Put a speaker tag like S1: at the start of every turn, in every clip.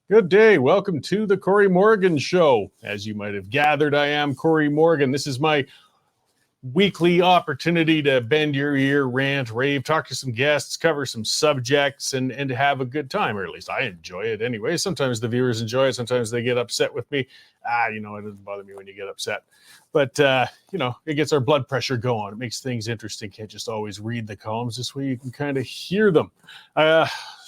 S1: Good day. Welcome to the Corey Morgan Show. As you might have gathered, I am Corey Morgan. This is my weekly opportunity to bend your ear, rant, rave, talk to some guests, cover some subjects, and to have a good time, or at least I enjoy it anyway. Sometimes the viewers enjoy it. Sometimes they get upset with me. It doesn't bother me when you get upset. But, it gets our blood pressure going. It makes things interesting. Can't just always read the columns. This way you can kind of hear them.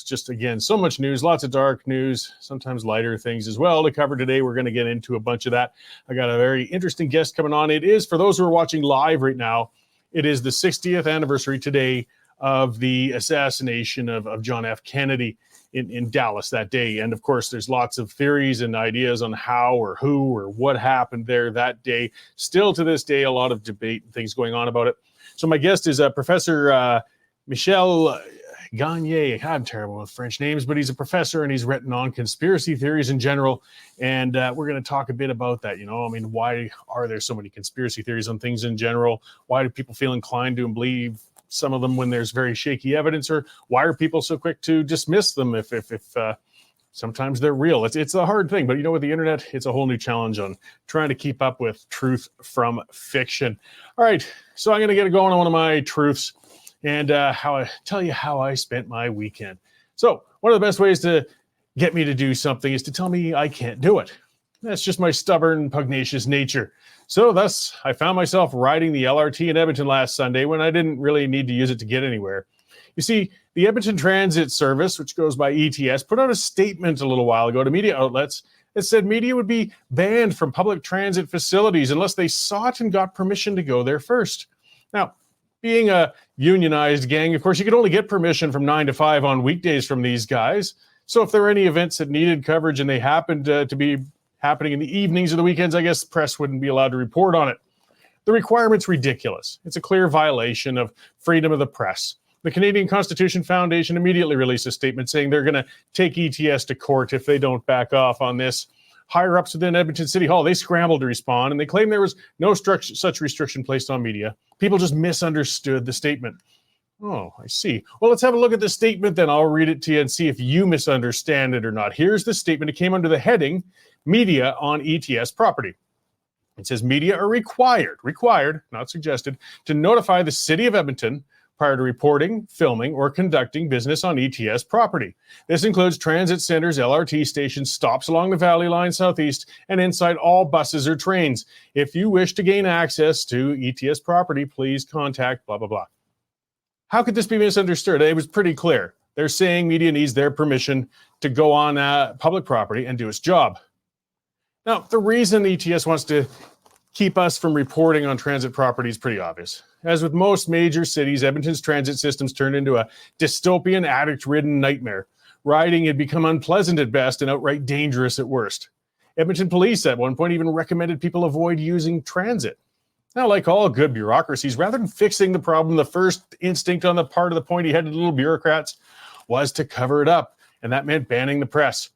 S1: Just, again, so much news, lots of dark news, sometimes lighter things as well to cover today. We're going to get into a bunch of that. I got a very interesting guest coming on. It is, for those who are watching live right now, it is the 60th anniversary today of the assassination of John F. Kennedy in Dallas that day. And, of course, there's lots of theories and ideas on how or who or what happened there that day. Still to this day, a lot of debate and things going on about it. So my guest is Professor Michel Gagné. I'm terrible with French names, but he's a professor and he's written on conspiracy theories in general. And we're going to talk a bit about that. Why are there so many conspiracy theories on things in general? Why do people feel inclined to believe some of them when there's very shaky evidence? Or why are people so quick to dismiss them if sometimes they're real? It's a hard thing, but with the internet, it's a whole new challenge on trying to keep up with truth from fiction. All right, so I'm going to get going on one of my truths and tell you how I spent my weekend. So one of the best ways to get me to do something is to tell me I can't do it. That's just my stubborn, pugnacious nature. So thus, I found myself riding the LRT in Edmonton last Sunday when I didn't really need to use it to get anywhere. You see, the Edmonton Transit Service, which goes by ETS, put out a statement a little while ago to media outlets that said media would be banned from public transit facilities unless they sought and got permission to go there first. Now, being a unionized gang, of course, you could only get permission from 9 to 5 on weekdays from these guys. So if there were any events that needed coverage and they happened to be happening in the evenings or the weekends, I guess the press wouldn't be allowed to report on it. The requirement's ridiculous. It's a clear violation of freedom of the press. The Canadian Constitution Foundation immediately released a statement saying they're going to take ETS to court if they don't back off on this. Higher ups within Edmonton City Hall, they scrambled to respond, and they claimed there was no such restriction placed on media. People just misunderstood the statement. Oh, I see. Well, let's have a look at the statement, then I'll read it to you and see if you misunderstand it or not. Here's the statement. It came under the heading, Media on ETS Property. It says media are required, not suggested, to notify the City of Edmonton prior to reporting, filming, or conducting business on ETS property. This includes transit centers, LRT stations, stops along the Valley Line Southeast, and inside all buses or trains. If you wish to gain access to ETS property, please contact blah, blah, blah. How could this be misunderstood? It was pretty clear. They're saying media needs their permission to go on public property and do its job. Now, the reason ETS wants to keep us from reporting on transit property is pretty obvious. As with most major cities, Edmonton's transit systems turned into a dystopian, addict-ridden nightmare. Riding had become unpleasant at best and outright dangerous at worst. Edmonton police at one point even recommended people avoid using transit. Now, like all good bureaucracies, rather than fixing the problem, the first instinct on the part of the pointy-headed little bureaucrats was to cover it up, and that meant banning the press.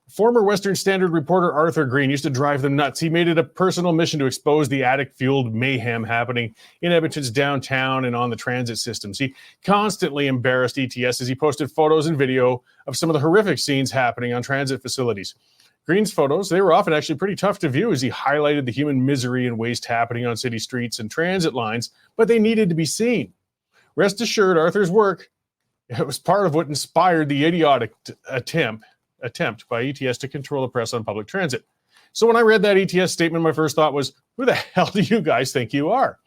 S1: Former Western Standard reporter Arthur Green used to drive them nuts. He made it a personal mission to expose the addict-fueled mayhem happening in Edmonton's downtown and on the transit systems. He constantly embarrassed ETS as he posted photos and video of some of the horrific scenes happening on transit facilities. Green's photos, they were often actually pretty tough to view as he highlighted the human misery and waste happening on city streets and transit lines, but they needed to be seen. Rest assured, Arthur's work, it was part of what inspired the idiotic attempt by ETS to control the press on public transit. So when I read that ETS statement, my first thought was, who the hell do you guys think you are?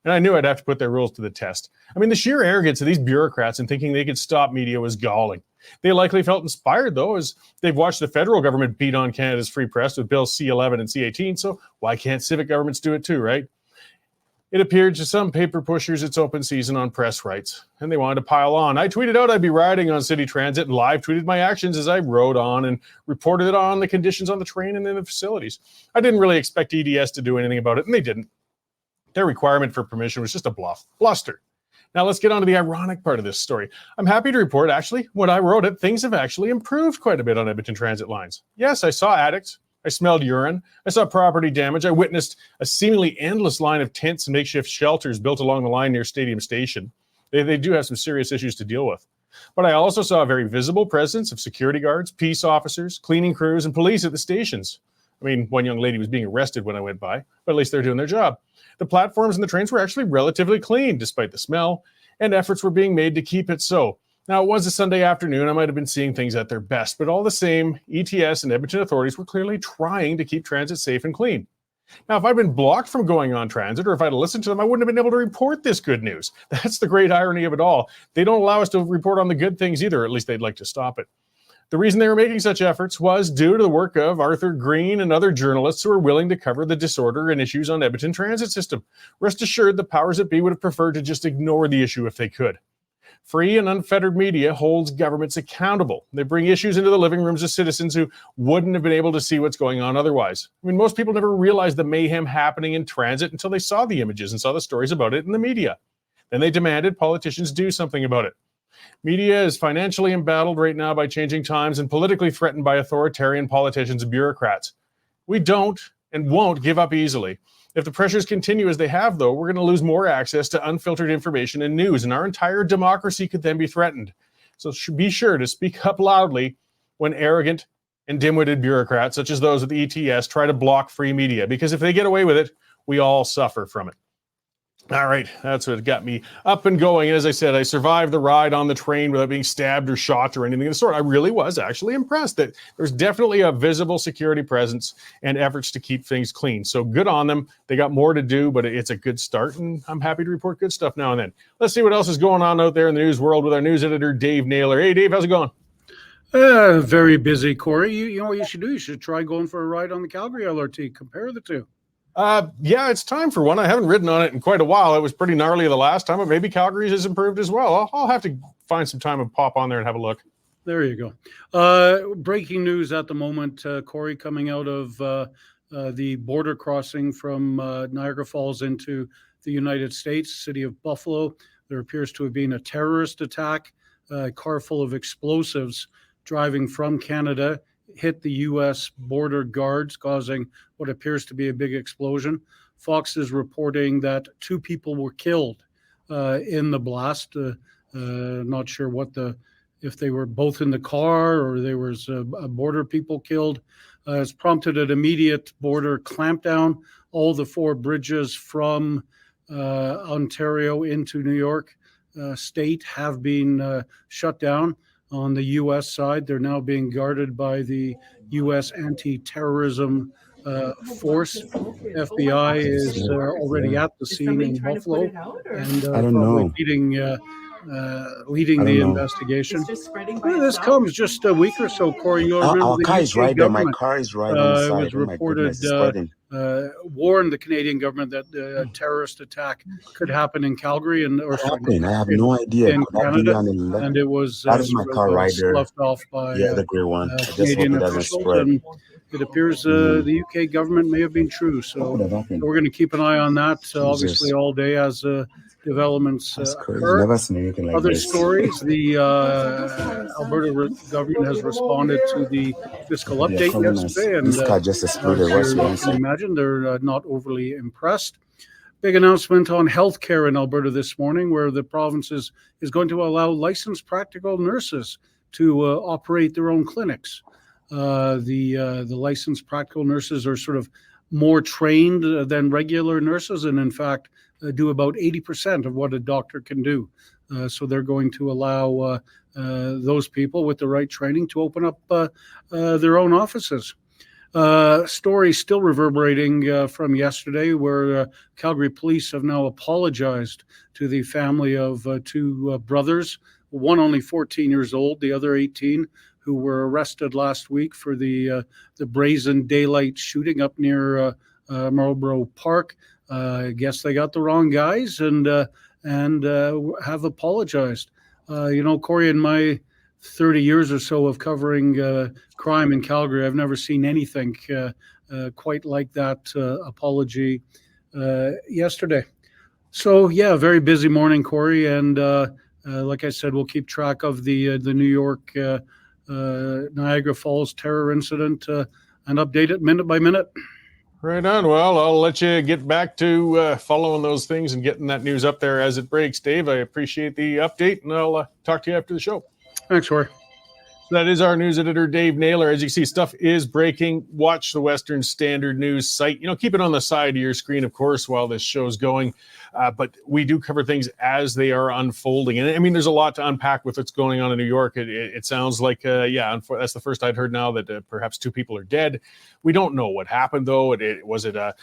S1: And I knew I'd have to put their rules to the test. I mean, the sheer arrogance of these bureaucrats in thinking they could stop media was galling. They likely felt inspired, though, as they've watched the federal government beat on Canada's free press with Bills C-11 and C-18, so why can't civic governments do it too, right? It appeared to some paper pushers it's open season on press rights, and they wanted to pile on. I tweeted out I'd be riding on city transit and live tweeted my actions as I rode on and reported it on the conditions on the train and in the facilities. I didn't really expect EDS to do anything about it, and they didn't. Their requirement for permission was just a bluster. Now let's get on to the ironic part of this story. I'm happy to report, actually, when I wrote it, things have actually improved quite a bit on Edmonton transit lines. Yes, I saw addicts. I smelled urine. I saw property damage. I witnessed a seemingly endless line of tents and makeshift shelters built along the line near Stadium Station. They do have some serious issues to deal with. But I also saw a very visible presence of security guards, peace officers, cleaning crews, and police at the stations. I mean, one young lady was being arrested when I went by, but at least they're doing their job. The platforms and the trains were actually relatively clean, despite the smell, and efforts were being made to keep it so. Now, it was a Sunday afternoon. I might have been seeing things at their best, but all the same, ETS and Edmonton authorities were clearly trying to keep transit safe and clean. Now, if I'd been blocked from going on transit, or if I'd listened to them, I wouldn't have been able to report this good news. That's the great irony of it all. They don't allow us to report on the good things either, or at least they'd like to stop it. The reason they were making such efforts was due to the work of Arthur Green and other journalists who were willing to cover the disorder and issues on Edmonton transit system. Rest assured, the powers that be would have preferred to just ignore the issue if they could. Free and unfettered media holds governments accountable. They bring issues into the living rooms of citizens who wouldn't have been able to see what's going on otherwise. I mean, most people never realized the mayhem happening in transit until they saw the images and saw the stories about it in the media. Then they demanded politicians do something about it. Media is financially embattled right now by changing times and politically threatened by authoritarian politicians and bureaucrats. We don't and won't give up easily. If the pressures continue as they have, though, we're going to lose more access to unfiltered information and news, and our entire democracy could then be threatened. So be sure to speak up loudly when arrogant and dim-witted bureaucrats, such as those at the ETS, try to block free media, because if they get away with it, we all suffer from it. All right, that's what got me up and going. And as I said, I survived the ride on the train without being stabbed or shot or anything of the sort. I really was actually impressed that there's definitely a visible security presence and efforts to keep things clean. So good on them. They got more to do, but it's a good start, and I'm happy to report good stuff now and then. Let's see what else is going on out there in the news world with our news editor, Dave Naylor. Hey, Dave, how's it going?
S2: Very busy, Corey. You know what you should do? You should try going for a ride on the Calgary LRT. Compare the two.
S1: Yeah, it's time for one. I haven't ridden on it in quite a while. It was pretty gnarly the last time, but maybe Calgary's has improved as well. I'll have to find some time and pop on there and have a look.
S2: There you go. Breaking news at the moment, Corey, coming out of the border crossing from Niagara Falls into the United States, city of Buffalo. There appears to have been a terrorist attack, a car full of explosives driving from Canada hit the U.S. border guards, causing what appears to be a big explosion. Fox is reporting that 2 people were killed in the blast. Not sure if they were both in the car or there was a border people killed. It's prompted an immediate border clampdown. All the 4 bridges from Ontario into New York state have been shut down. On the U.S. side, they're now being guarded by the U.S. anti-terrorism force. FBI is already at the scene in Buffalo and probably leading the investigation. This comes just a week or so, Corey.
S3: Our car is right there. My car is right on the side.
S2: It was reported, warned the Canadian government that a terrorist attack could happen in Calgary
S3: I have no idea.
S2: In Canada, and it was
S3: that is my car right there.
S2: Left off by
S3: the gray one.
S2: Canadian officials, and it appears the UK government may have been true. So we're going to keep an eye on that, obviously, all day as developments occur.
S3: Never seen anything like
S2: Other
S3: this.
S2: stories, the Alberta government has responded to the fiscal update yesterday, and
S3: this car just exploded.
S2: you can imagine they're not overly impressed. Big announcement on healthcare in Alberta this morning, where the province is going to allow licensed practical nurses to operate their own clinics. The licensed practical nurses are sort of more trained than regular nurses, and in fact do about 80% of what a doctor can do. So they're going to allow those people with the right training to open up their own offices. Story still reverberating from yesterday, where Calgary police have now apologized to the family of 2 brothers, one only 14 years old, the other 18, who were arrested last week for the brazen daylight shooting up near Marlborough Park. I guess they got the wrong guys and have apologized. Corey, in my 30 years or so of covering crime in Calgary, I've never seen anything quite like that apology yesterday. So, yeah, very busy morning, Corey. And like I said, we'll keep track of the New York Niagara Falls terror incident and update it minute by minute.
S1: Right on. Well, I'll let you get back to following those things and getting that news up there as it breaks. Dave, I appreciate the update, and I'll talk to you after the show.
S2: Thanks, Roy.
S1: That is our news editor, Dave Naylor. As you see, stuff is breaking. Watch the Western Standard News site. Keep it on the side of your screen, of course, while this show's going. But we do cover things as they are unfolding. And I mean, there's a lot to unpack with what's going on in New York. It sounds like, that's the first I'd heard now that perhaps 2 people are dead. We don't know what happened, though. Was it a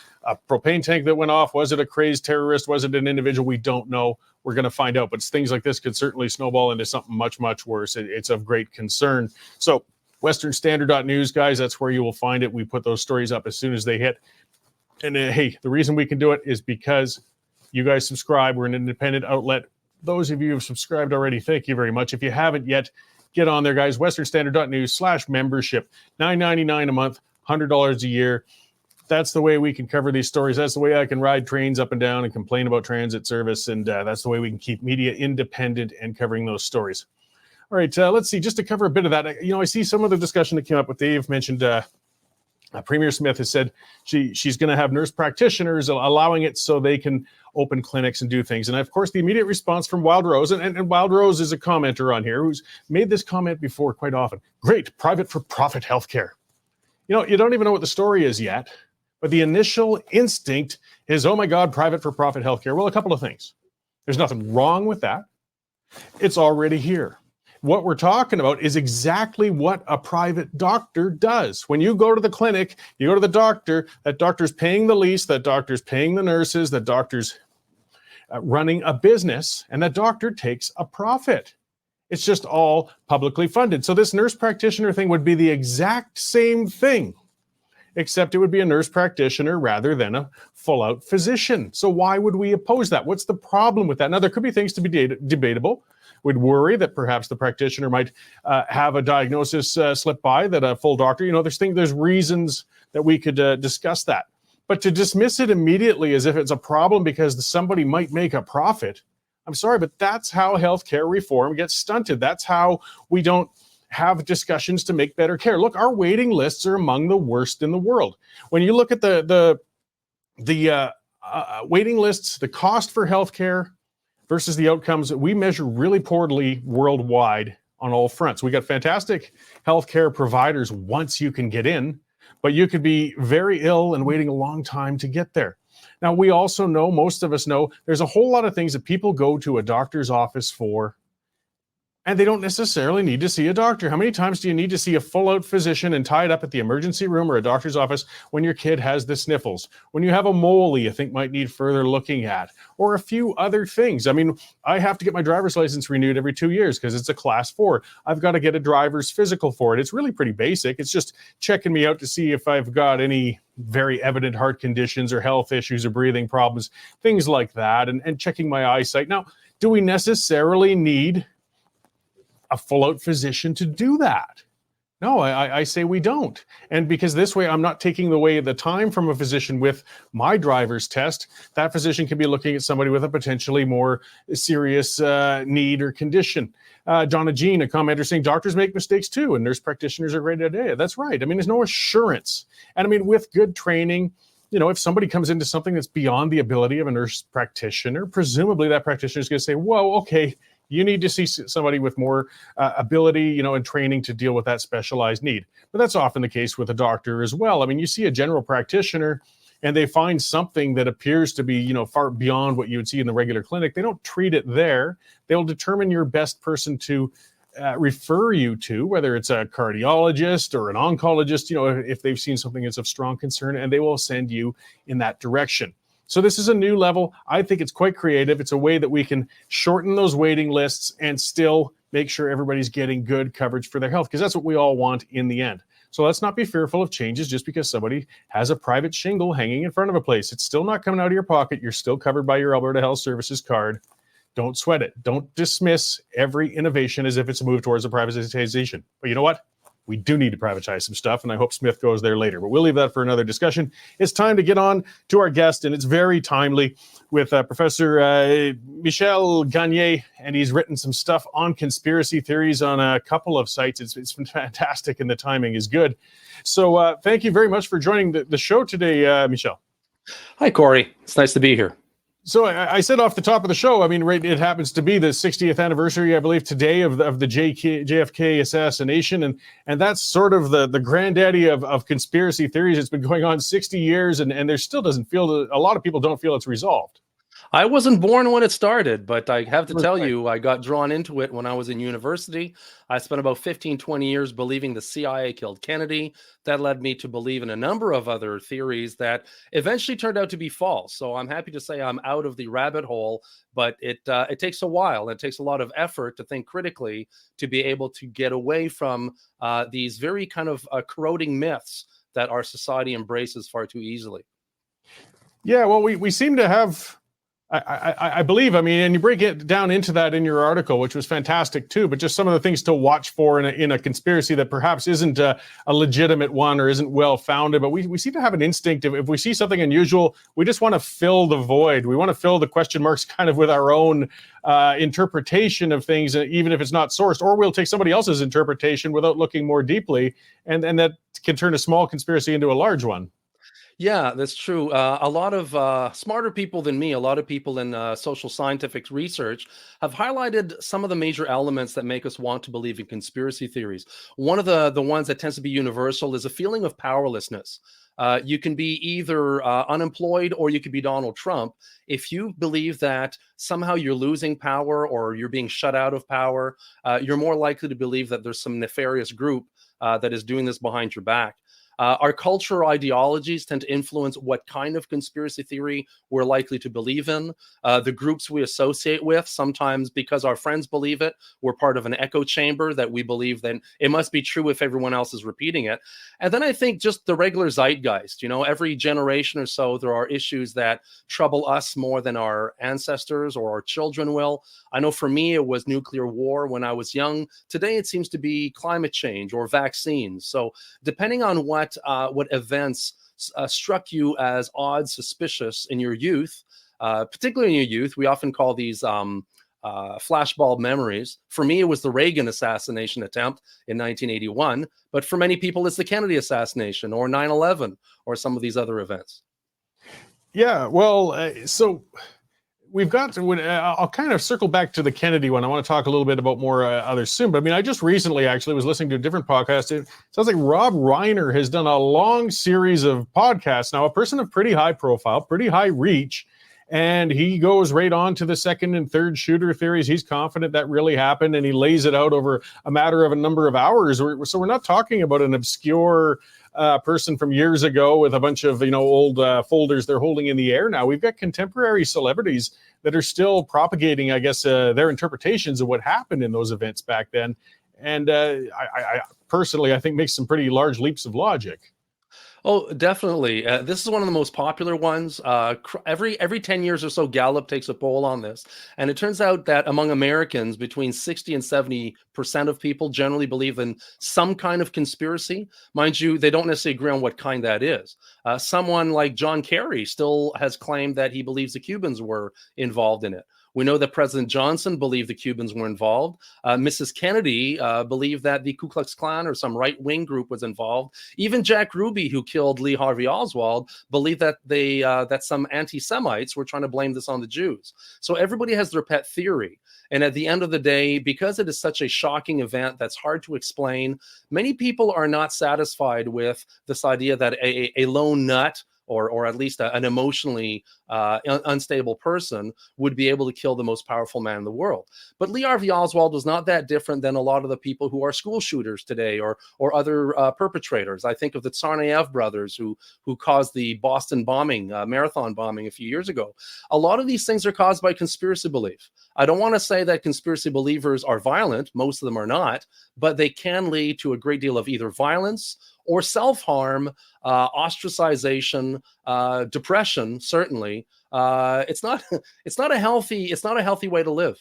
S1: propane tank that went off? Was it a crazed terrorist? Was it an individual? We don't know. We're going to find out. But things like this could certainly snowball into something much, much worse. It's of great concern. So westernstandard.news, guys, that's where you will find it. We put those stories up as soon as they hit. And hey, the reason we can do it is because you guys subscribe. We're an independent outlet. Those of you who have subscribed already, thank you very much. If you haven't yet, get on there, guys. westernstandard.news/membership. $9.99 a month, $100 a year. That's the way we can cover these stories. That's the way I can ride trains up and down and complain about transit service. And that's the way we can keep media independent and covering those stories. All right, let's see. Just to cover a bit of that, I see some of the discussion that came up with Dave mentioned. Premier Smith has said she's going to have nurse practitioners allowing it so they can open clinics and do things. And of course, the immediate response from Wild Rose, and Wild Rose is a commenter on here who's made this comment before quite often. Great, private for profit healthcare. You don't even know what the story is yet, but the initial instinct is, oh my God, private for profit healthcare. Well, a couple of things. There's nothing wrong with that. It's already here. What we're talking about is exactly what a private doctor does. When you go to the clinic, you go to the doctor, that doctor's paying the lease, that doctor's paying the nurses, that doctor's running a business, and that doctor takes a profit. It's just all publicly funded. So this nurse practitioner thing would be the exact same thing, except it would be a nurse practitioner rather than a full-out physician. So why would we oppose that? What's the problem with that? Now, there could be things to be debatable. We'd worry that perhaps the practitioner might have a diagnosis slip by that a full doctor, there's reasons that we could discuss that. But to dismiss it immediately as if it's a problem because somebody might make a profit, I'm sorry, but that's how healthcare reform gets stunted. That's how we don't have discussions to make better care. Look, our waiting lists are among the worst in the world. When you look at the waiting lists, the cost for healthcare versus the outcomes, we measure really poorly worldwide on all fronts. We got fantastic healthcare providers once you can get in, but you could be very ill and waiting a long time to get there. Now, we also know, most of us know, there's a whole lot of things that people go to a doctor's office for, and they don't necessarily need to see a doctor. How many times do you need to see a full-out physician and tie it up at the emergency room or a doctor's office when your kid has the sniffles? When you have a mole you think might need further looking at, or a few other things. I mean, I have to get my driver's license renewed every 2 years because it's a class 4. I've got to get a driver's physical for it. It's really pretty basic. It's just checking me out to see if I've got any very evident heart conditions or health issues or breathing problems, things like that, and checking my eyesight. Now, do we necessarily need a full-out physician to do that? No, I say we don't. And because this way I'm not taking away the time from a physician with my driver's test, that physician can be looking at somebody with a potentially more serious need or condition. Donna Jean, a commenter, saying doctors make mistakes too, and nurse practitioners are great at it. That's right. I mean, there's no assurance. And I mean, with good training, if somebody comes into something that's beyond the ability of a nurse practitioner, presumably that practitioner is going to say, whoa, okay, you need to see somebody with more ability, and training to deal with that specialized need. But that's often the case with a doctor as well. I mean, you see a general practitioner and they find something that appears to be, far beyond what you would see in the regular clinic. They don't treat it there. They'll determine your best person to refer you to, whether it's a cardiologist or an oncologist, if they've seen something that's of strong concern, and they will send you in that direction. So this is a new level. I think it's quite creative. It's a way that we can shorten those waiting lists and still make sure everybody's getting good coverage for their health, because that's what we all want in the end. So let's not be fearful of changes just because somebody has a private shingle hanging in front of a place. It's still not coming out of your pocket. You're still covered by your Alberta Health Services card. Don't sweat it. Don't dismiss every innovation as if it's a move towards a privatization. But you know what? we do need to privatize some stuff, and I hope Smith goes there later. But we'll leave that for another discussion. It's time to get on to our guest, and it's very timely with Professor Michel Gagné, and he's written some stuff on conspiracy theories on a couple of sites. It's fantastic, and the timing is good. So thank you very much for joining the show today, Michel.
S4: Hi, Corey. It's nice to be here.
S1: So I said off the top of the show, I mean, right, it happens to be the 60th anniversary, I believe, today of the JFK assassination. And that's sort of the granddaddy of conspiracy theories. It's been going on 60 years, and there still doesn't feel, a lot of people don't feel it's resolved.
S4: I wasn't born when it started, but I have to tell you, I got drawn into it when I was in university. I spent about 15, 20 years believing the CIA killed Kennedy. That led me to believe in a number of other theories that eventually turned out to be false. So I'm happy to say I'm out of the rabbit hole, but it takes a while. It takes a lot of effort to think critically to be able to get away from these very kind of corroding myths that our society embraces far too easily.
S1: Yeah, well, we seem to have... I believe, I mean, and you break it down into that in your article, which was fantastic too, but just some of the things to watch for in a conspiracy that perhaps isn't a legitimate one or isn't well-founded, but we seem to have an instinct if we see something unusual, we just want to fill the void. We want to fill the question marks kind of with our own interpretation of things, even if it's not sourced, or we'll take somebody else's interpretation without looking more deeply, and that can turn a small conspiracy into a large one.
S4: Yeah, that's true. A lot of smarter people than me, a lot of people in social scientific research have highlighted some of the major elements that make us want to believe in conspiracy theories. One of the ones that tends to be universal is a feeling of powerlessness. You can be either unemployed or you could be Donald Trump. If you believe that somehow you're losing power or you're being shut out of power, you're more likely to believe that there's some nefarious group that is doing this behind your back. Our cultural ideologies tend to influence what kind of conspiracy theory we're likely to believe in. The groups we associate with, sometimes because our friends believe it, we're part of an echo chamber that we believe that it must be true if everyone else is repeating it. And then I think just the regular zeitgeist, every generation or so, there are issues that trouble us more than our ancestors or our children will. I know for me, it was nuclear war when I was young. Today, it seems to be climate change or vaccines. So depending on what events struck you as odd, suspicious in your youth, particularly in your youth, we often call these flashbulb memories. For me, it was the Reagan assassination attempt in 1981, but for many people, it's the Kennedy assassination or 9/11 or some of these other events.
S1: Yeah, well, so we've got to, I'll kind of circle back to the Kennedy one. I want to talk a little bit about more others soon. But I mean, I just recently actually was listening to a different podcast. It sounds like Rob Reiner has done a long series of podcasts. Now, a person of pretty high profile, pretty high reach, and he goes right on to the second and third shooter theories. He's confident that really happened, and he lays it out over a matter of a number of hours. So we're not talking about an obscure person from years ago with a bunch of old folders they're holding in the air now. We've got contemporary celebrities that are still propagating, I guess, their interpretations of what happened in those events back then. And I personally, I think, makes some pretty large leaps of logic.
S4: Oh, definitely. This is one of the most popular ones. Every 10 years or so, Gallup takes a poll on this. And it turns out that among Americans, between 60 and 70% of people generally believe in some kind of conspiracy. Mind you, they don't necessarily agree on what kind that is. Someone like John Kerry still has claimed that he believes the Cubans were involved in it. We know that President Johnson believed the Cubans were involved. Mrs. Kennedy believed that the Ku Klux Klan or some right-wing group was involved. Even Jack Ruby, who killed Lee Harvey Oswald, believed that that some anti-Semites were trying to blame this on the Jews. So everybody has their pet theory. And at the end of the day, because it is such a shocking event that's hard to explain, many people are not satisfied with this idea that a lone nut or at least an emotionally unstable person would be able to kill the most powerful man in the world. But Lee Harvey Oswald was not that different than a lot of the people who are school shooters today or other perpetrators. I think of the Tsarnaev brothers who caused the Boston bombing, marathon bombing a few years ago. A lot of these things are caused by conspiracy belief. I don't want to say that conspiracy believers are violent. Most of them are not, but they can lead to a great deal of either violence or self-harm, ostracization, depression. Certainly, it's not a healthy way to live.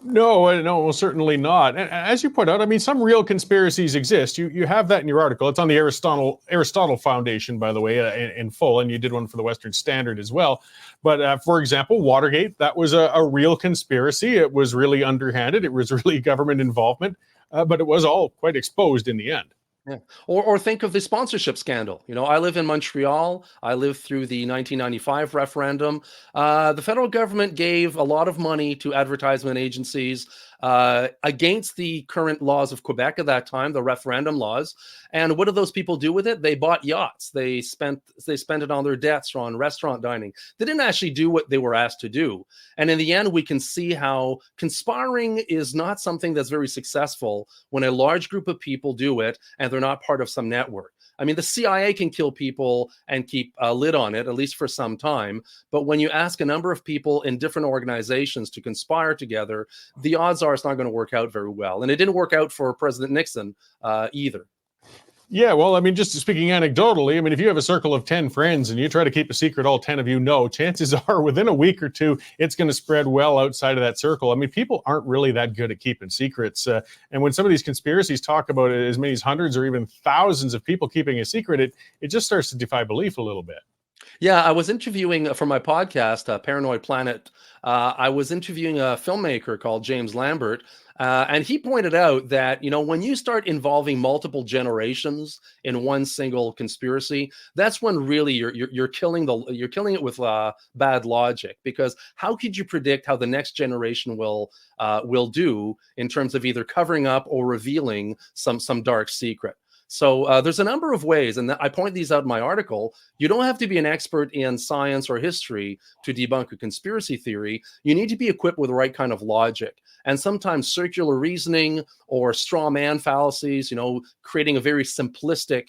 S1: No, well, certainly not. And as you point out, I mean, some real conspiracies exist. You have that in your article. It's on the Aristotle Foundation, by the way, in full, and you did one for the Western Standard as well. But for example, Watergate, that was a real conspiracy. It was really underhanded. It was really government involvement, but it was all quite exposed in the end.
S4: Yeah. Or think of the sponsorship scandal. I live in Montreal. I lived through the 1995 referendum. The federal government gave a lot of money to advertisement agencies against the current laws of Quebec at that time, the referendum laws. And what did those people do with it? They bought yachts. They spent it on their debts or on restaurant dining. They didn't actually do what they were asked to do. And in the end, we can see how conspiring is not something that's very successful when a large group of people do it and they're not part of some network. I mean, the CIA can kill people and keep a lid on it, at least for some time. But when you ask a number of people in different organizations to conspire together, the odds are it's not going to work out very well. And it didn't work out for President Nixon either.
S1: Yeah, well, I mean, just speaking anecdotally, I mean, if you have a circle of 10 friends and you try to keep a secret all 10 of you know, chances are within a week or two, it's going to spread well outside of that circle. I mean, people aren't really that good at keeping secrets. And when some of these conspiracies talk about as many as hundreds or even thousands of people keeping a secret, it just starts to defy belief a little bit.
S4: Yeah, I was interviewing for my podcast, Paranoid Planet. I was interviewing a filmmaker called James Lambert, and he pointed out that when you start involving multiple generations in one single conspiracy, that's when really you're killing it with bad logic. Because how could you predict how the next generation will do in terms of either covering up or revealing some dark secret? So there's a number of ways, and I point these out in my article. You don't have to be an expert in science or history to debunk a conspiracy theory. You need to be equipped with the right kind of logic. And sometimes circular reasoning or straw man fallacies, creating a very simplistic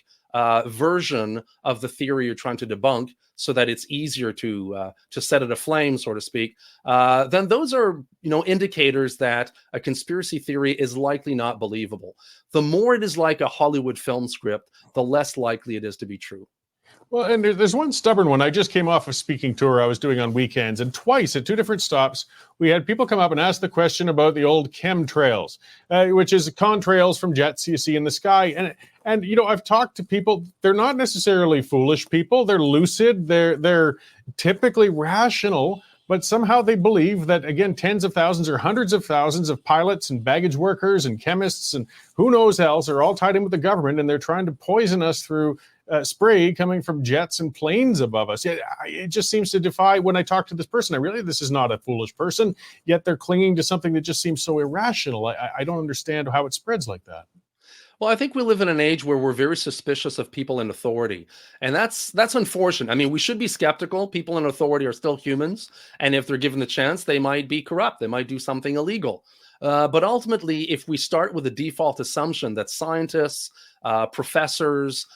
S4: version of the theory you're trying to debunk so that it's easier to set it aflame, so to speak, then those are indicators that a conspiracy theory is likely not believable. The more it is like a Hollywood film script, the less likely it is to be true.
S1: Well, and there's one stubborn one. I just came off a speaking tour I was doing on weekends, and twice at two different stops, we had people come up and ask the question about the old chemtrails, which is contrails from jets you see in the sky. And I've talked to people. They're not necessarily foolish people. They're lucid. They're typically rational. But somehow they believe that, again, tens of thousands or hundreds of thousands of pilots and baggage workers and chemists and who knows else are all tied in with the government, and they're trying to poison us through spray coming from jets and planes above us. It just seems to defy, when I talk to this person, this is not a foolish person, yet they're clinging to something that just seems so irrational. I don't understand how it spreads like that.
S4: Well, I think we live in an age where we're very suspicious of people in authority, and that's unfortunate. I mean, we should be skeptical. People in authority are still humans, and if they're given the chance, they might be corrupt. They might do something illegal. But ultimately, if we start with a default assumption that scientists, professors,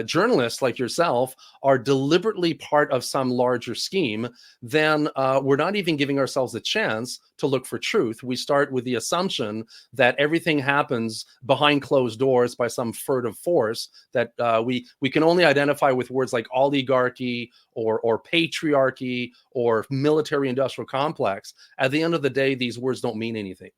S4: journalists like yourself are deliberately part of some larger scheme, then we're not even giving ourselves a chance to look for truth. We start with the assumption that everything happens behind closed doors by some furtive force that we can only identify with words like oligarchy or patriarchy or military-industrial complex. At the end of the day, these words don't mean anything.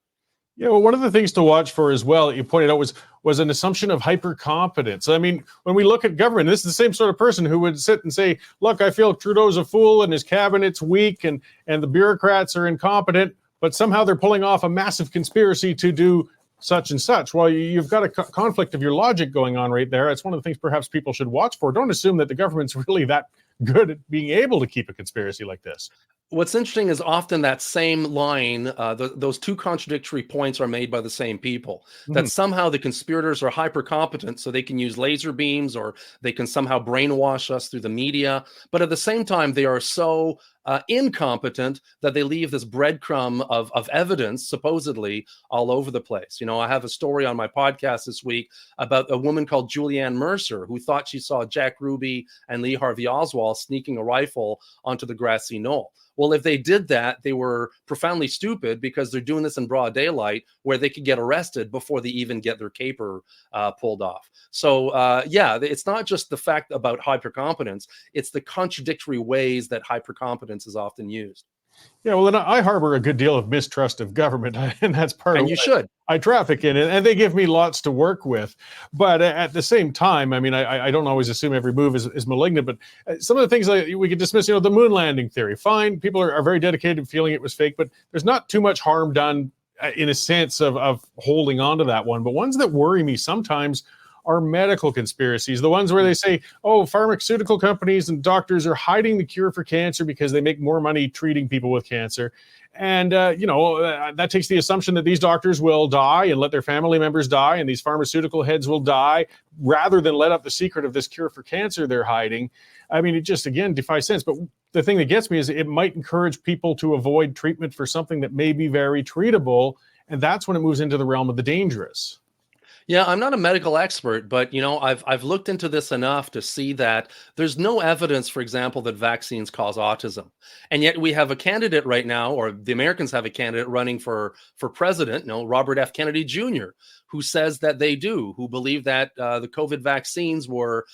S1: Yeah, well, one of the things to watch for as well, you pointed out, was an assumption of hypercompetence. I mean, when we look at government, this is the same sort of person who would sit and say, look, I feel Trudeau's a fool and his cabinet's weak and the bureaucrats are incompetent, but somehow they're pulling off a massive conspiracy to do such and such. Well, you've got a conflict of your logic going on right there. It's one of the things perhaps people should watch for. Don't assume that the government's really that good at being able to keep a conspiracy like this.
S4: What's interesting is often that same line, those two contradictory points are made by the same people, that somehow the conspirators are hyper competent, so they can use laser beams or they can somehow brainwash us through the media. But at the same time, they are so incompetent that they leave this breadcrumb of evidence, supposedly, all over the place. I have a story on my podcast this week about a woman called Julianne Mercer who thought she saw Jack Ruby and Lee Harvey Oswald sneaking a rifle onto the grassy knoll. Well, if they did that, they were profoundly stupid because they're doing this in broad daylight where they could get arrested before they even get their caper pulled off. So, it's not just the fact about hypercompetence. It's the contradictory ways that hypercompetence is often used.
S1: Yeah, well, and I harbor a good deal of mistrust of government, and that's part
S4: And
S1: of
S4: you
S1: what
S4: should.
S1: I traffic in it, and they give me lots to work with. But at the same time, I mean, I don't always assume every move is malignant, but some of the things we could dismiss, the moon landing theory, fine, people are very dedicated feeling it was fake, but there's not too much harm done in a sense of holding on to that one. But ones that worry me sometimes are medical conspiracies, the ones where they say, oh, pharmaceutical companies and doctors are hiding the cure for cancer because they make more money treating people with cancer. And, that takes the assumption that these doctors will die and let their family members die, and these pharmaceutical heads will die rather than let up the secret of this cure for cancer they're hiding. I mean, it just, again, defies sense. But the thing that gets me is it might encourage people to avoid treatment for something that may be very treatable. And that's when it moves into the realm of the dangerous.
S4: Yeah, I'm not a medical expert, but I've looked into this enough to see that there's no evidence, for example, that vaccines cause autism. And yet we have a candidate right now, or the Americans have a candidate running for president, Robert F. Kennedy Jr., who says that they do, who believe that the COVID vaccines were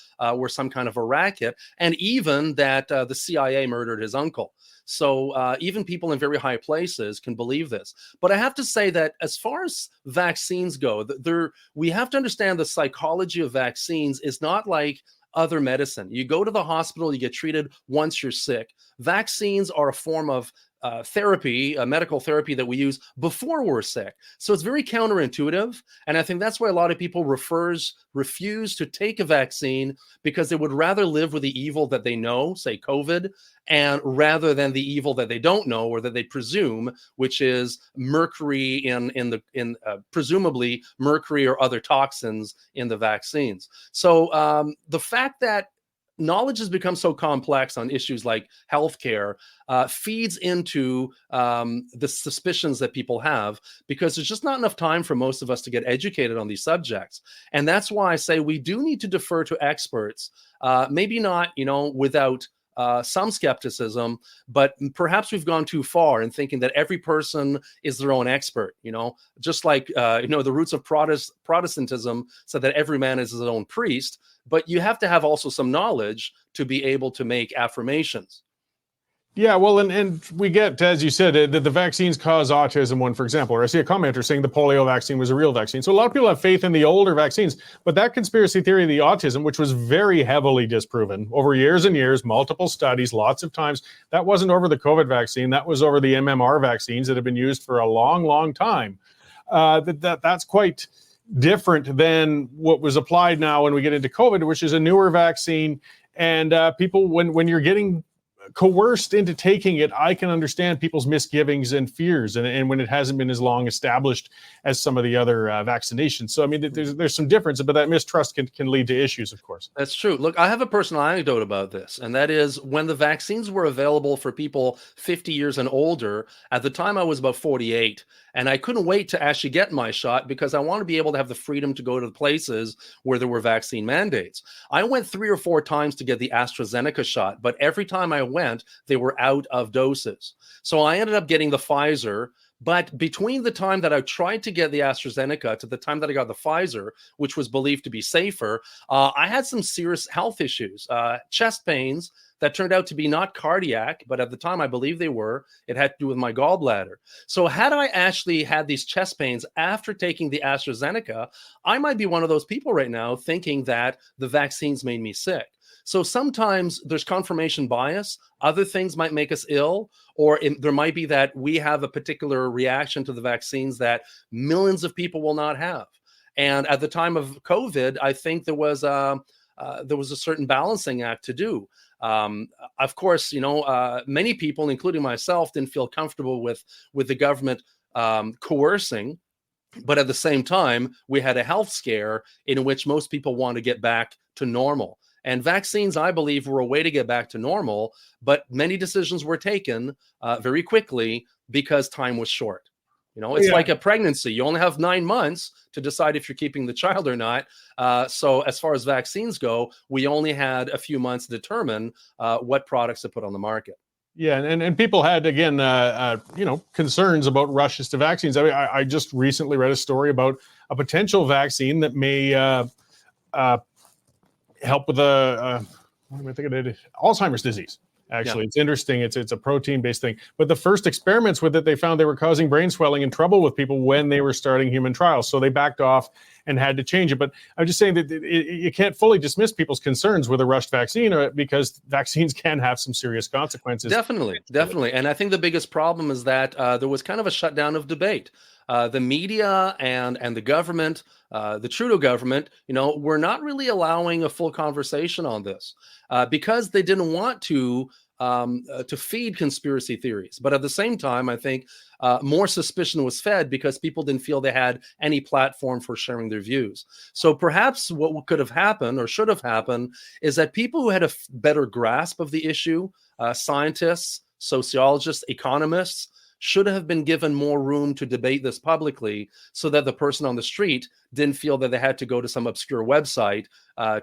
S4: some kind of a racket, and even that the CIA murdered his uncle. So even people in very high places can believe this. But I have to say that as far as vaccines go, we have to understand the psychology of vaccines is not like other medicine. You go to the hospital, you get treated once you're sick. Vaccines are a form of therapy, medical therapy that we use before we're sick. So it's very counterintuitive. And I think that's why a lot of people refuse to take a vaccine, because they would rather live with the evil that they know, say COVID, and rather than the evil that they don't know or that they presume, which is mercury in presumably mercury or other toxins in the vaccines. So the fact that knowledge has become so complex on issues like healthcare feeds into the suspicions that people have, because there's just not enough time for most of us to get educated on these subjects. And that's why I say we do need to defer to experts, maybe not, without some skepticism, but perhaps we've gone too far in thinking that every person is their own expert, just like, the roots of Protestantism said that every man is his own priest, but you have to have also some knowledge to be able to make affirmations.
S1: Yeah, well, and we get, as you said, that the vaccines cause autism one, for example, or I see a commenter saying the polio vaccine was a real vaccine. So a lot of people have faith in the older vaccines, but that conspiracy theory of the autism, which was very heavily disproven over years and years, multiple studies, lots of times, that wasn't over the COVID vaccine. That was over the MMR vaccines that have been used for a long, long time. That's quite different than what was applied now when we get into COVID, which is a newer vaccine. And people, when you're getting coerced into taking it, I can understand people's misgivings and fears, and when it hasn't been as long established as some of the other vaccinations. So I mean, there's some difference, but that mistrust can lead to issues, of course.
S4: That's true. Look, I have a personal anecdote about this, and that is when the vaccines were available for people 50 years and older. At the time, I was about 48, and I couldn't wait to actually get my shot because I want to be able to have the freedom to go to the places where there were vaccine mandates. I went 3 or 4 times to get the AstraZeneca shot, but every time I went, they were out of doses. So I ended up getting the Pfizer. But between the time that I tried to get the AstraZeneca to the time that I got the Pfizer, which was believed to be safer, I had some serious health issues, chest pains that turned out to be not cardiac, but at the time I believe they were. It had to do with my gallbladder. So had I actually had these chest pains after taking the AstraZeneca, I might be one of those people right now thinking that the vaccines made me sick. So sometimes there's confirmation bias. Other things might make us ill, or there might be that we have a particular reaction to the vaccines that millions of people will not have. And at the time of COVID, I think there was a certain balancing act to do. Of course, many people, including myself, didn't feel comfortable with the government coercing. But at the same time, we had a health scare in which most people want to get back to normal. And vaccines, I believe, were a way to get back to normal, but many decisions were taken very quickly because time was short. It's like a pregnancy. You only have 9 months to decide if you're keeping the child or not. So as far as vaccines go, we only had a few months to determine what products to put on the market.
S1: Yeah, and people had, again, concerns about rushes to vaccines. I mean, I just recently read a story about a potential vaccine that may help with Alzheimer's disease. Actually, It's interesting. It's a protein-based thing. But the first experiments with it, they found they were causing brain swelling and trouble with people when they were starting human trials. So they backed off and had to change it. But I'm just saying that you can't fully dismiss people's concerns with a rushed vaccine because vaccines can have some serious consequences.
S4: Definitely. And I think the biggest problem is that there was kind of a shutdown of debate. The media and the government, the Trudeau government, were not really allowing a full conversation on this because they didn't want to feed conspiracy theories. But at the same time, I think more suspicion was fed because people didn't feel they had any platform for sharing their views. So perhaps what could have happened or should have happened is that people who had a better grasp of the issue, scientists, sociologists, economists, should have been given more room to debate this publicly so that the person on the street didn't feel that they had to go to some obscure website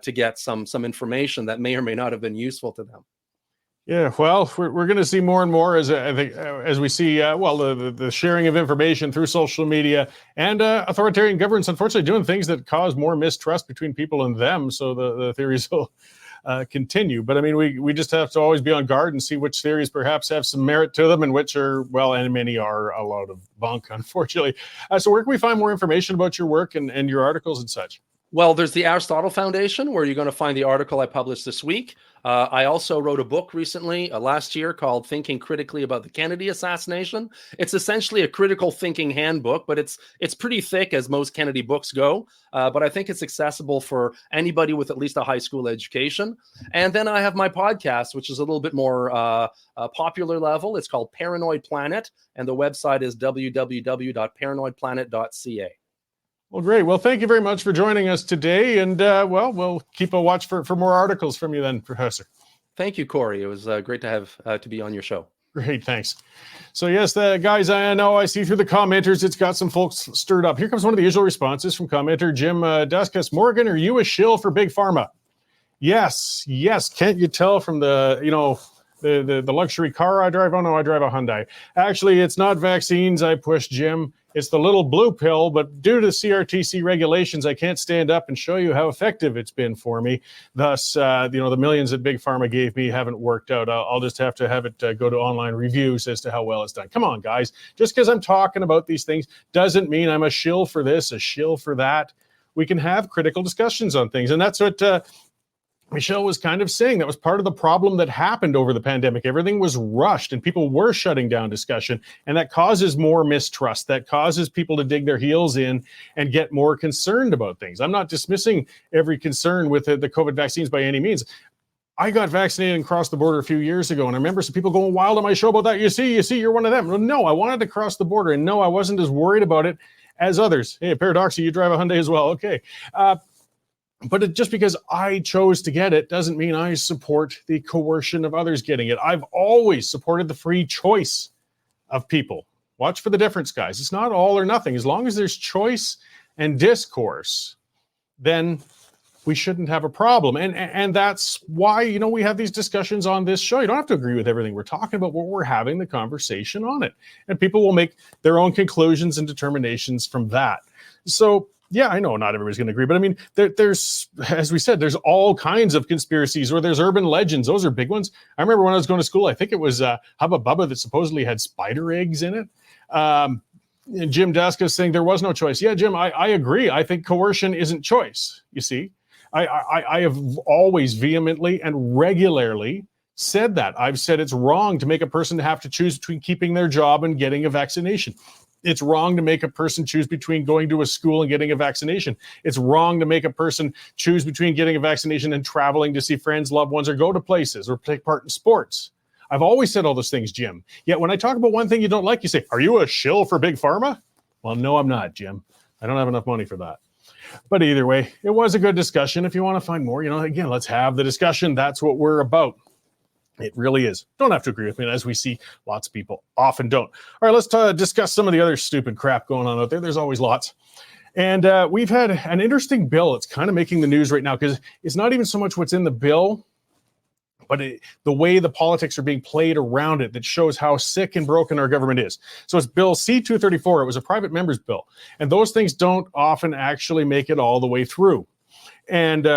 S4: to get some information that may or may not have been useful to them.
S1: Yeah, well, we're going to see more and more as we see, the sharing of information through social media and authoritarian governments, unfortunately, doing things that cause more mistrust between people and them. So the theories will continue. But I mean, we just have to always be on guard and see which theories perhaps have some merit to them and which are, and many are a load of bunk, unfortunately. So where can we find more information about your work and your articles and such?
S4: Well, there's the Aristotle Foundation, where you're going to find the article I published this week. I also wrote a book recently, last year, called Thinking Critically About the Kennedy Assassination. It's essentially a critical thinking handbook, but it's pretty thick, as most Kennedy books go. But I think it's accessible for anybody with at least a high school education. And then I have my podcast, which is a little bit more popular level. It's called Paranoid Planet, and the website is www.paranoidplanet.ca.
S1: Well, great. Well, thank you very much for joining us today. And, we'll keep a watch for more articles from you then, Professor.
S4: Thank you, Corey. It was great to have to be on your show.
S1: Great, thanks. So, yes, guys, I know I see through the commenters, it's got some folks stirred up. Here comes one of the usual responses from commenter Jim Duskus. Morgan, are you a shill for Big Pharma? Yes. Can't you tell from the luxury car I drive? Oh, no, I drive a Hyundai. Actually, it's not vaccines I push, Jim. It's the little blue pill, but due to CRTC regulations, I can't stand up and show you how effective it's been for me. Thus, the millions that Big Pharma gave me haven't worked out. I'll just have to have it go to online reviews as to how well it's done. Come on, guys. Just because I'm talking about these things doesn't mean I'm a shill for this, a shill for that. We can have critical discussions on things, and that's what Michel was kind of saying. That was part of the problem that happened over the pandemic. Everything was rushed and people were shutting down discussion, and that causes more mistrust. That causes people to dig their heels in and get more concerned about things. I'm not dismissing every concern with the COVID vaccines by any means. I got vaccinated and crossed the border a few years ago, and I remember some people going wild on my show about that. You see, you're one of them. Well, no, I wanted to cross the border, and no, I wasn't as worried about it as others. Hey, Paradoxy, you drive a Hyundai as well. Okay. But just because I chose to get it doesn't mean I support the coercion of others getting it. I've always supported the free choice of people. Watch for the difference, guys. It's not all or nothing. As long as there's choice and discourse, then we shouldn't have a problem. And that's why, we have these discussions on this show. You don't have to agree with everything we're talking about, but we're having the conversation on it. And people will make their own conclusions and determinations from that. So, yeah, I know not everybody's going to agree, but I mean, there's, as we said, there's all kinds of conspiracies, or there's urban legends. Those are big ones. I remember when I was going to school, I think it was Hubba Bubba that supposedly had spider eggs in it. Jim Daska saying there was no choice. Yeah, Jim, I agree. I think coercion isn't choice. You see, I have always vehemently and regularly said that. I've said it's wrong to make a person have to choose between keeping their job and getting a vaccination. It's wrong to make a person choose between going to a school and getting a vaccination. It's wrong to make a person choose between getting a vaccination and traveling to see friends, loved ones, or go to places, or take part in sports. I've always said all those things, Jim. Yet when I talk about one thing you don't like, you say, are you a shill for Big Pharma? Well, no, I'm not, Jim. I don't have enough money for that. But either way, it was a good discussion. If you want to find more, again, let's have the discussion. That's what we're about. It really is. Don't have to agree with me, as we see lots of people often don't. All right, let's discuss some of the other stupid crap going on out there. There's always lots. And we've had an interesting bill. It's kind of making the news right now because it's not even so much what's in the bill, but the way the politics are being played around it that shows how sick and broken our government is. So it's Bill C-234. It was a private member's bill. And those things don't often actually make it all the way through. And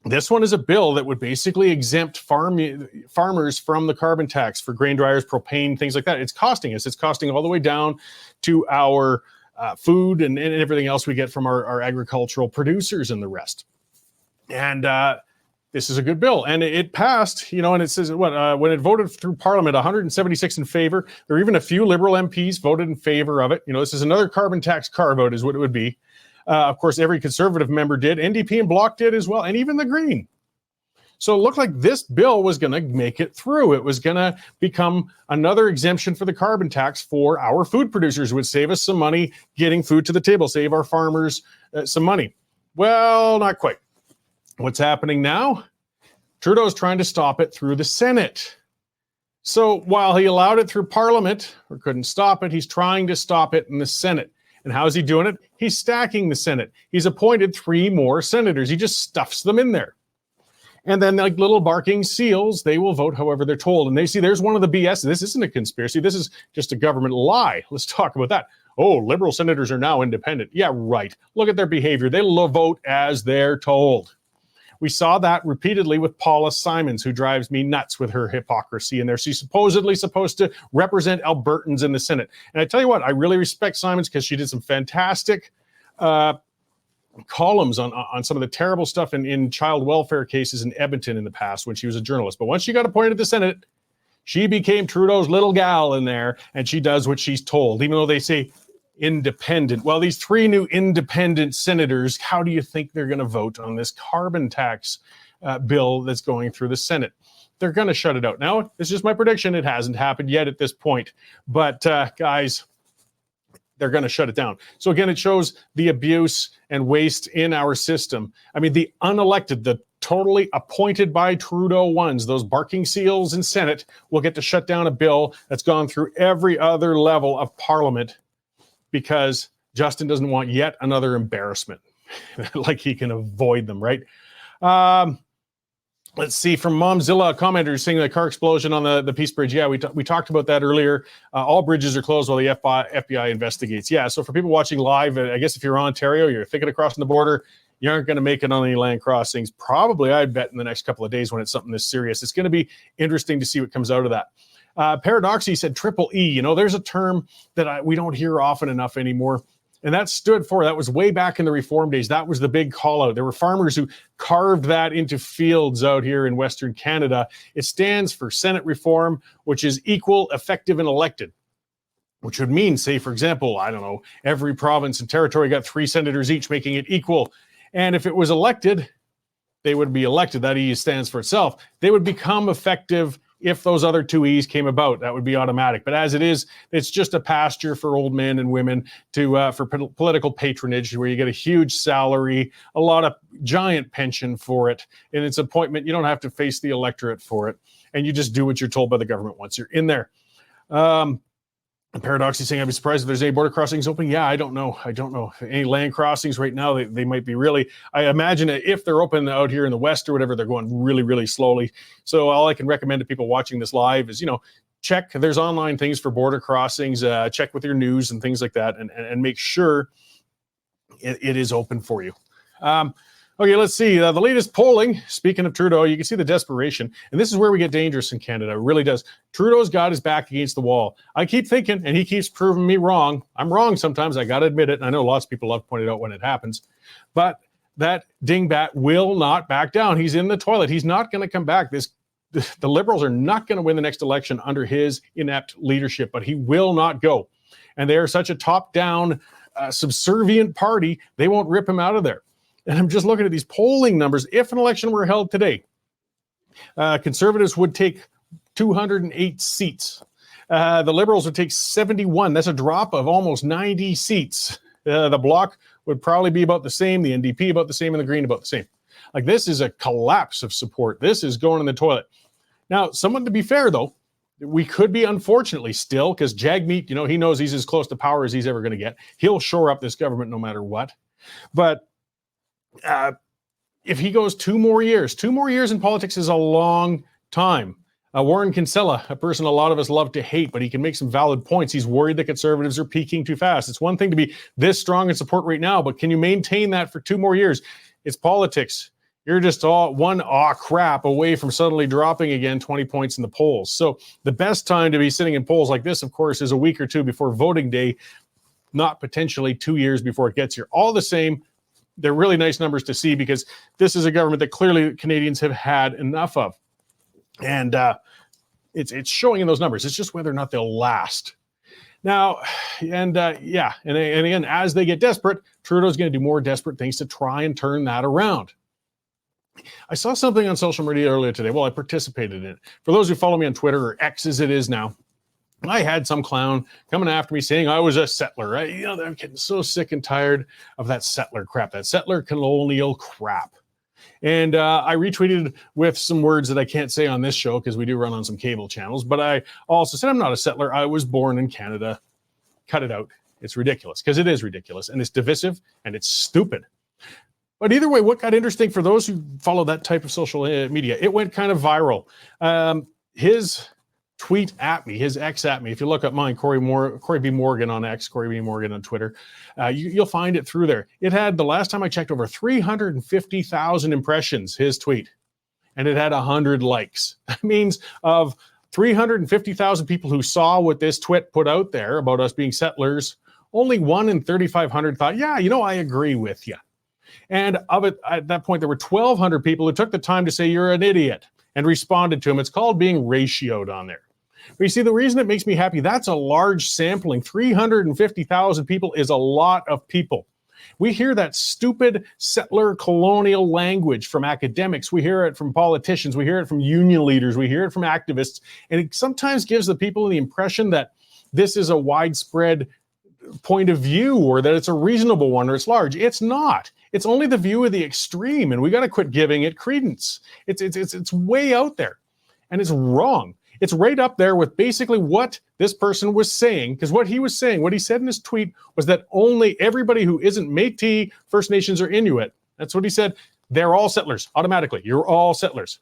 S1: This one is a bill that would basically exempt farmers from the carbon tax for grain dryers, propane, things like that. It's costing us. It's costing all the way down to our food and everything else we get from our agricultural producers and the rest. And this is a good bill. And it passed, and it says when it voted through Parliament, 176 in favor. There were even a few Liberal MPs voted in favor of it. This is another carbon tax carve-out is what it would be. Of course, every Conservative member did. NDP and Bloc did as well, and even the Green. So it looked like this bill was going to make it through. It was going to become another exemption for the carbon tax for our food producers. It would save us some money getting food to the table, save our farmers some money. Well, not quite. What's happening now? Trudeau's trying to stop it through the Senate. So while he allowed it through Parliament, or couldn't stop it, he's trying to stop it in the Senate. And how is he doing it? He's stacking the Senate. He's appointed 3 more senators. He just stuffs them in there. And then, like little barking seals, they will vote however they're told. And they see there's one of the BS. This isn't a conspiracy. This is just a government lie. Let's talk about that. Oh, Liberal senators are now independent. Yeah, right. Look at their behavior. They vote as they're told. We saw that repeatedly with Paula Simons, who drives me nuts with her hypocrisy in there. She's supposedly supposed to represent Albertans in the Senate. And I tell you what, I really respect Simons because she did some fantastic columns on some of the terrible stuff in child welfare cases in Edmonton in the past when she was a journalist. But once she got appointed to the Senate, she became Trudeau's little gal in there, and she does what she's told, even though they say independent. Well, these 3 new independent senators, how do you think they're going to vote on this carbon tax bill that's going through the Senate? They're going to shut it out. Now, it's just my prediction. It hasn't happened yet at this point. But guys, they're going to shut it down. So again, it shows the abuse and waste in our system. I mean, the unelected, the totally appointed by Trudeau ones, those barking seals in Senate, will get to shut down a bill that's gone through every other level of Parliament, because Justin doesn't want yet another embarrassment. Like he can avoid them, right? Let's see, from Momzilla, a commenter saying the car explosion on the Peace Bridge. Yeah, we talked about that earlier. All bridges are closed while the FBI investigates. Yeah, so for people watching live, I guess if you're in Ontario, you're thinking of crossing the border, you aren't going to make it on any land crossings. Probably, I'd bet, in the next couple of days when it's something this serious. It's going to be interesting to see what comes out of that. Paradoxy said triple E. There's a term that we don't hear often enough anymore. And that was way back in the Reform days. That was the big call out. There were farmers who carved that into fields out here in Western Canada. It stands for Senate Reform, which is equal, effective, and elected, which would mean, say, for example, I don't know, every province and territory got 3 senators each, making it equal. And if it was elected, they would be elected. That E stands for itself. They would become effective if those other 2 E's came about. That would be automatic. But as it is, it's just a pasture for old men and women for political patronage, where you get a huge salary, a lot of giant pension for it. And it's appointment. You don't have to face the electorate for it. And you just do what you're told by the government once you're in there. Paradox is saying, I'd be surprised if there's any border crossings open. Yeah, I don't know. Any land crossings right now, they might be really, I imagine if they're open out here in the West or whatever, they're going really, really slowly. So all I can recommend to people watching this live is, check. There's online things for border crossings. Check with your news and things like that, and make sure it is open for you. Okay, let's see. The latest polling, speaking of Trudeau, you can see the desperation. And this is where we get dangerous in Canada. It really does. Trudeau's got his back against the wall. I keep thinking, and he keeps proving me wrong. I'm wrong sometimes. I got to admit it. And I know lots of people love to point it out when it happens. But that dingbat will not back down. He's in the toilet. He's not going to come back. The Liberals are not going to win the next election under his inept leadership, but he will not go. And they are such a top-down, subservient party, they won't rip him out of there. And I'm just looking at these polling numbers. If an election were held today, Conservatives would take 208 seats. The Liberals would take 71. That's a drop of almost 90 seats. The Bloc would probably be about the same, the NDP about the same, and the Green about the same. Like, this is a collapse of support. This is going in the toilet. Now, someone to be fair, though, we could be, unfortunately, still, because Jagmeet, he knows he's as close to power as he's ever going to get. He'll shore up this government no matter what. But if he goes 2 more years in politics is a long time. Warren Kinsella, a person a lot of us love to hate, but he can make some valid points. He's worried that Conservatives are peaking too fast. It's one thing to be this strong in support right now, but can you maintain that for 2 more years? It's politics. you're just all one crap away from suddenly dropping again 20 points in the polls. So the best time to be sitting in polls like this, of course, is a week or two before voting day, not potentially 2 years before it gets here. All the same, they're really nice numbers to see because this is a government that clearly Canadians have had enough of. And it's showing in those numbers. It's just whether or not they'll last. Now, and again, as they get desperate, Trudeau's going to do more desperate things to try and turn that around. I saw something on social media earlier today. Well, I participated in it. For those who follow me on Twitter, or X as it is now, I had some clown coming after me saying I was a settler. I'm getting so sick and tired of that settler crap, that settler colonial crap. And I retweeted with some words that I can't say on this show because we do run on some cable channels. But I also said I'm not a settler. I was born in Canada. Cut it out. It's ridiculous because it is ridiculous and it's divisive and it's stupid. But either way, what got interesting for those who follow that type of social media, it went kind of viral. His tweet at me, his X at me. If you look up mine, Corey B. Morgan on X, Corey B. Morgan on Twitter, you'll find it through there. It had, the last time I checked, over 350,000 impressions, his tweet, and it had 100 likes. That means of 350,000 people who saw what this twit put out there about us being settlers, only 1 in 3,500 thought, yeah, I agree with you. And of it, at that point, there were 1,200 people who took the time to say you're an idiot and responded to him. It's called being ratioed on there. But you see, the reason it makes me happy, that's a large sampling. 350,000 people is a lot of people. We hear that stupid settler colonial language from academics. We hear it from politicians. We hear it from union leaders. We hear it from activists. And it sometimes gives the people the impression that this is a widespread point of view or that it's a reasonable one or it's large. It's not. It's only the view of the extreme, and we got to quit giving it credence. It's way out there, and it's wrong. It's right up there with basically what this person was saying, because what he was saying, what he said in his tweet was that only everybody who isn't Métis, First Nations, or Inuit, that's what he said, they're all settlers automatically. You're all settlers.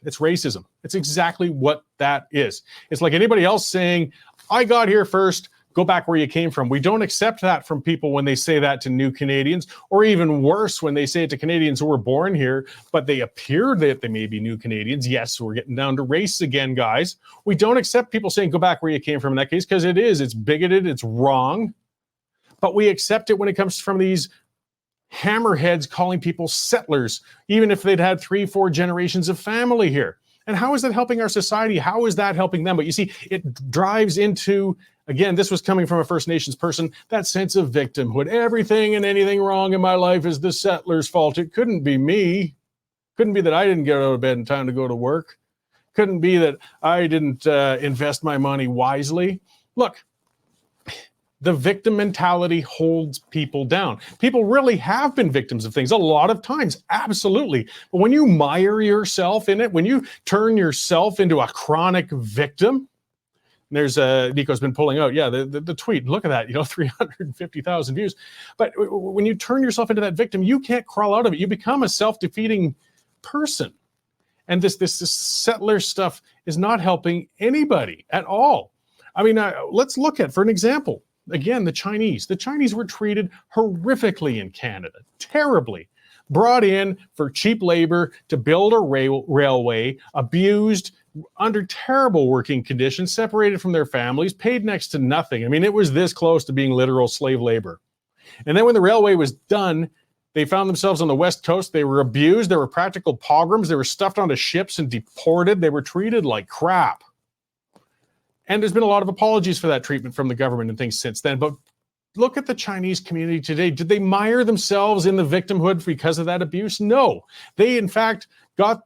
S1: It's racism. It's exactly what that is. It's like anybody else saying, I got here first, go back where you came from. We don't accept that from people when they say that to new Canadians, or even worse, when they say it to Canadians who were born here, but they appear that they may be new Canadians. Yes, we're getting down to race again, guys. We don't accept people saying, go back where you came from in that case, because it's bigoted, it's wrong. But we accept it when it comes from these hammerheads calling people settlers, even if they'd had 3-4 generations of family here. And how is that helping our society? How is that helping them? But you see, it drives into, again, this was coming from a First Nations person, that sense of victimhood. Everything and anything wrong in my life is the settler's fault. It couldn't be me. Couldn't be that I didn't get out of bed in time to go to work. Couldn't be that I didn't invest my money wisely. Look, the victim mentality holds people down. People really have been victims of things a lot of times, absolutely. But when you mire yourself in it, when you turn yourself into a chronic victim, there's Nico's been pulling out, the tweet. Look at that, 350,000 views. But when you turn yourself into that victim, you can't crawl out of it. You become a self-defeating person. And this settler stuff is not helping anybody at all. I mean, let's look at, for an example, again, the Chinese. The Chinese were treated horrifically in Canada, terribly. Brought in for cheap labor to build a railway, abused under terrible working conditions, separated from their families, paid next to nothing. I mean, it was this close to being literal slave labor. And then when the railway was done, they found themselves on the West Coast. They were abused. There were practical pogroms. They were stuffed onto ships and deported. They were treated like crap. And there's been a lot of apologies for that treatment from the government and things since then. But look at the Chinese community today. Did they mire themselves in the victimhood because of that abuse? No. They, in fact, got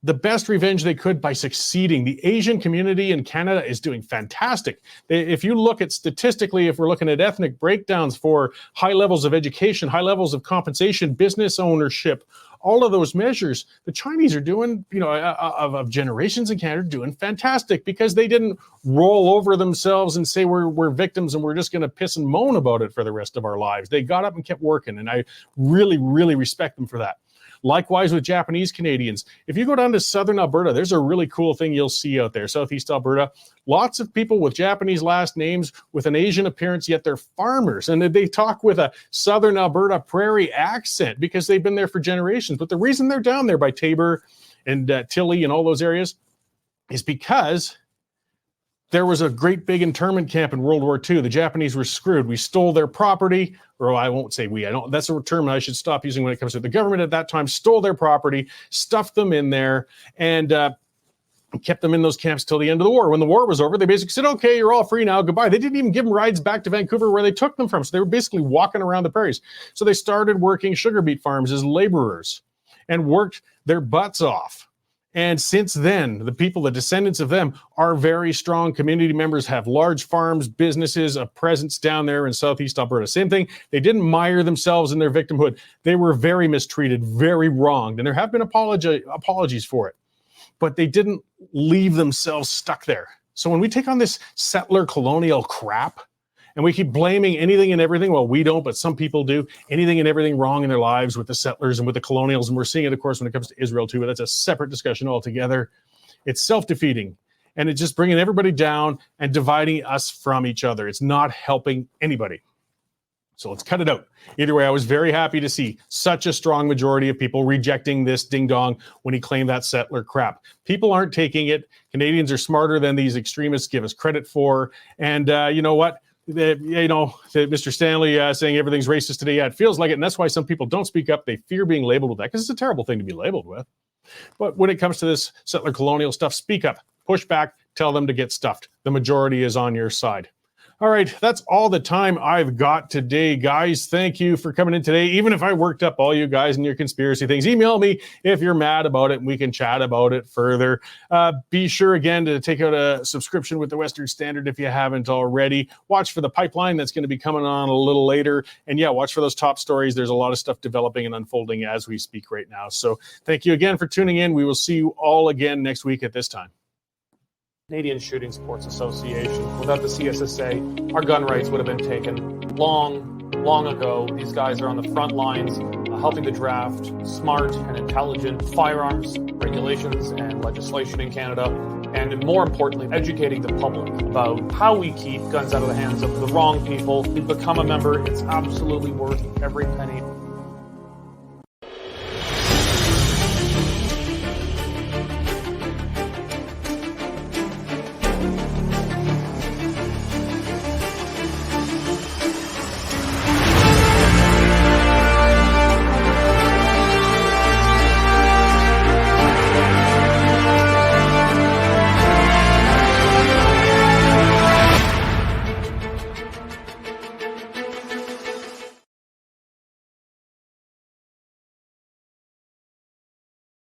S1: the best revenge they could by succeeding. The Asian community in Canada is doing fantastic. If you look at statistically, if we're looking at ethnic breakdowns for high levels of education, high levels of compensation, business ownership, all of those measures, the Chinese are doing, of generations in Canada, doing fantastic because they didn't roll over themselves and say we're victims and we're just going to piss and moan about it for the rest of our lives. They got up and kept working, and I really, really respect them for that. Likewise with Japanese Canadians. If you go down to southern Alberta, there's a really cool thing you'll see out there. Southeast Alberta, lots of people with Japanese last names with an Asian appearance, yet they're farmers. And they talk with a southern Alberta prairie accent because they've been there for generations. But the reason they're down there by Tabor and Tilly and all those areas is because there was a great big internment camp in World War II. The Japanese were screwed. We stole their property, or I won't say we. That's a term I should stop using when it comes to the government at that time. Stole their property, stuffed them in there, and kept them in those camps till the end of the war. When the war was over, they basically said, okay, you're all free now, goodbye. They didn't even give them rides back to Vancouver where they took them from. So they were basically walking around the prairies. So they started working sugar beet farms as laborers and worked their butts off. And since then, the people, the descendants of them, are very strong community members, have large farms, businesses, a presence down there in Southeast Alberta. Same thing. They didn't mire themselves in their victimhood. They were very mistreated, very wronged. And there have been apologies for it. But they didn't leave themselves stuck there. So when we take on this settler colonial crap, and we keep blaming anything and everything, well, we don't, but some people do, anything and everything wrong in their lives with the settlers and with the colonials. And we're seeing it, of course, when it comes to Israel too, but that's a separate discussion altogether. It's self-defeating, and it's just bringing everybody down and dividing us from each other. It's not helping anybody. So let's cut it out. Either way, I was very happy to see such a strong majority of people rejecting this ding-dong when he claimed that settler crap. People aren't taking it. Canadians are smarter than these extremists give us credit for. And you know what? Mr. Stanley saying everything's racist today. Yeah, it feels like it. And that's why some people don't speak up. They fear being labeled with that because it's a terrible thing to be labeled with. But when it comes to this settler colonial stuff, speak up, push back, tell them to get stuffed. The majority is on your side. All right, that's all the time I've got today, guys. Thank you for coming in today. Even if I worked up all you guys and your conspiracy things, email me if you're mad about it, and we can chat about it further. Be sure, again, to take out a subscription with the Western Standard if you haven't already. Watch for the pipeline that's going to be coming on a little later. And yeah, watch for those top stories. There's a lot of stuff developing and unfolding as we speak right now. So thank you again for tuning in. We will see you all again next week at this time.
S5: Canadian Shooting Sports Association. Without the CSSA, our gun rights would have been taken long ago. These guys are on the front lines helping to draft smart and intelligent firearms regulations and legislation in Canada, and more importantly, educating the public about how we keep guns out of the hands of the wrong people. To become a member, it's absolutely worth every penny.